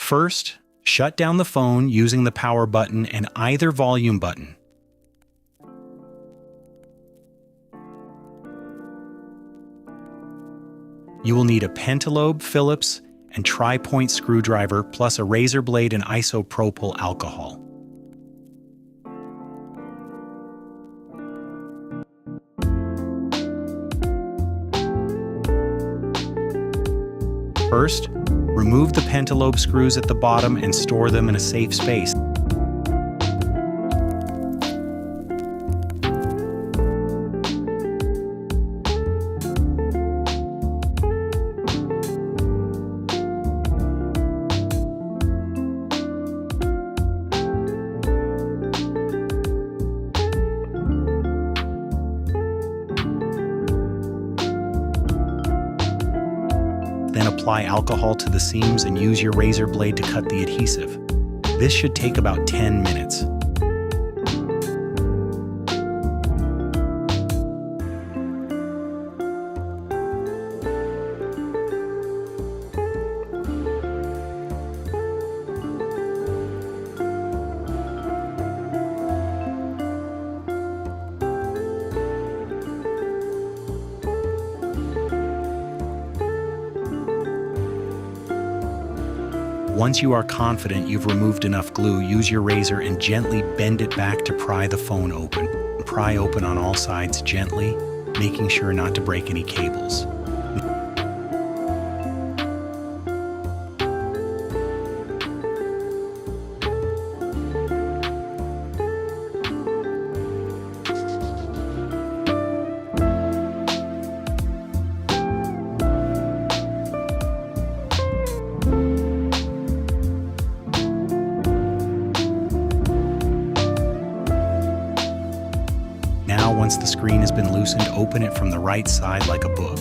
First, shut down the phone using the power button and either volume button. You will need a pentalobe, Phillips, and tri-point screwdriver plus a razor blade and isopropyl alcohol. First, remove the pentalobe screws at the bottom and store them in a safe space. Then apply alcohol to the seams and use your razor blade to cut the adhesive. This should take about 10 minutes. Once you are confident you've removed enough glue, use your razor and gently bend it back to pry the phone open. Pry open on all sides gently, making sure not to break any cables. Now, once the screen has been loosened, open it from the right side like a book.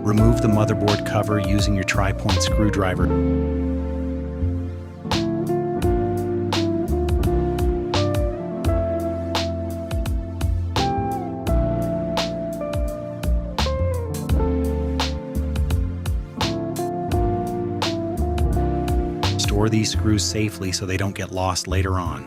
Remove the motherboard cover using your tri-point screwdriver. Store these screws safely so they don't get lost later on.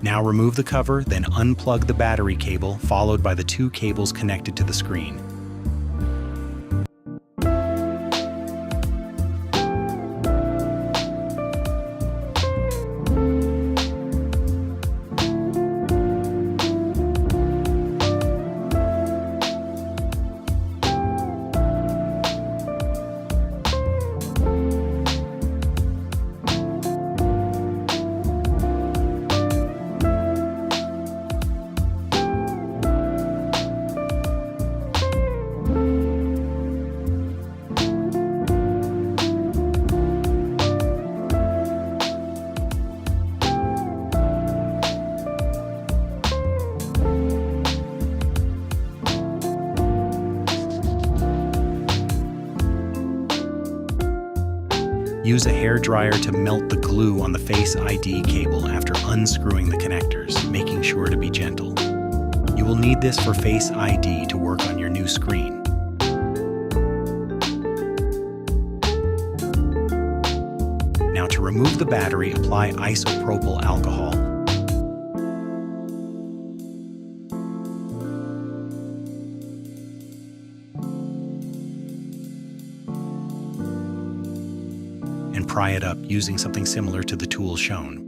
Now remove the cover, then unplug the battery cable, followed by the two cables connected to the screen. Use a hairdryer to melt the glue on the Face ID cable after unscrewing the connectors, making sure to be gentle. You will need this for Face ID to work on your new screen. Now to remove the battery, apply isopropyl alcohol. And pry it up using something similar to the tool shown.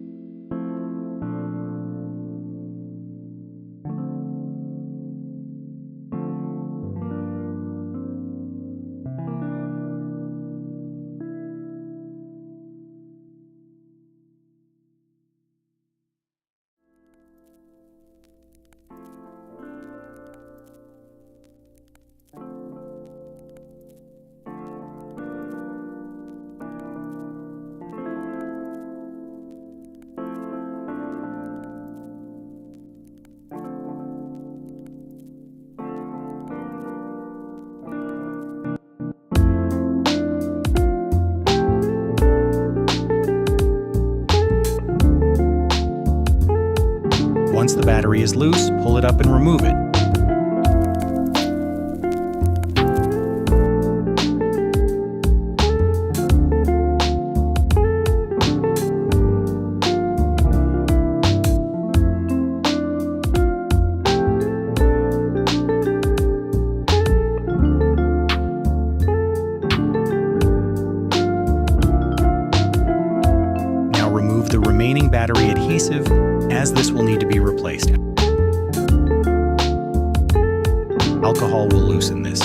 Once the battery is loose, pull it up and remove it. Remove the remaining battery adhesive, as this will need to be replaced. Alcohol will loosen this.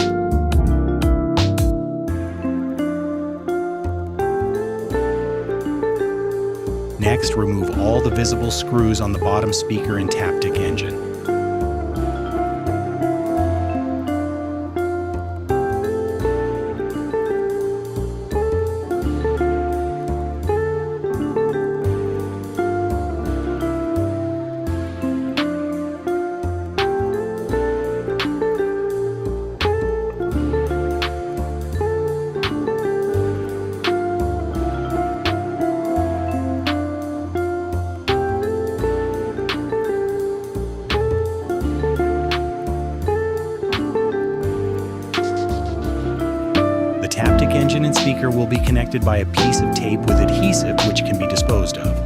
Next, remove all the visible screws on the bottom speaker and Taptic engine. The Taptic engine and speaker will be connected by a piece of tape with adhesive which can be disposed of.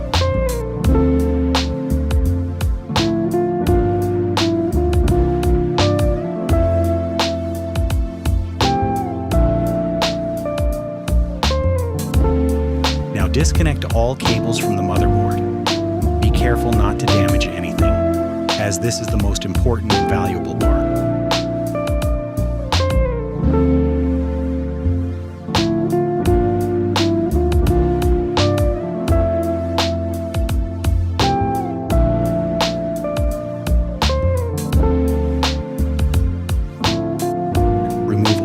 Now disconnect all cables from the motherboard. Be careful not to damage anything, as this is the most important and valuable part.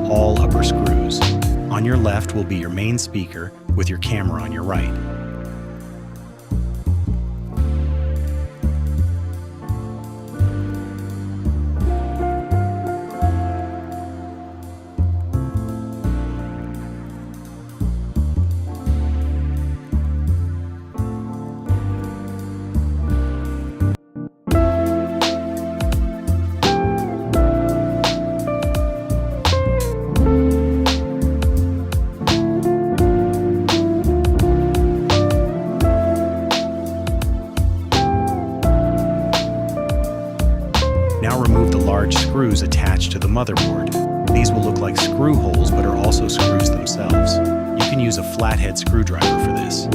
All upper screws. On your left will be your main speaker with your camera on your right. Now remove the large screws attached to the motherboard. These will look like screw holes but are also screws themselves. You can use a flathead screwdriver for this.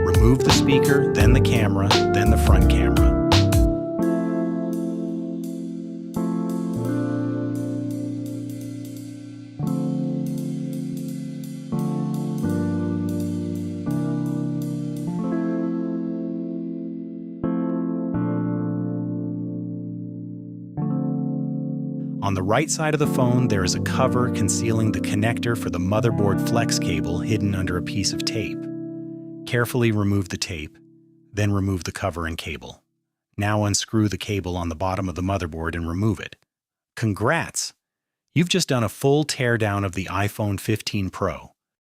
Remove the speaker, then the camera, then the front camera. On the right side of the phone, there is a cover concealing the connector for the motherboard flex cable hidden under a piece of tape. Carefully remove the tape, then remove the cover and cable. Now unscrew the cable on the bottom of the motherboard and remove it. Congrats! You've just done a full teardown of the iPhone 15 Pro.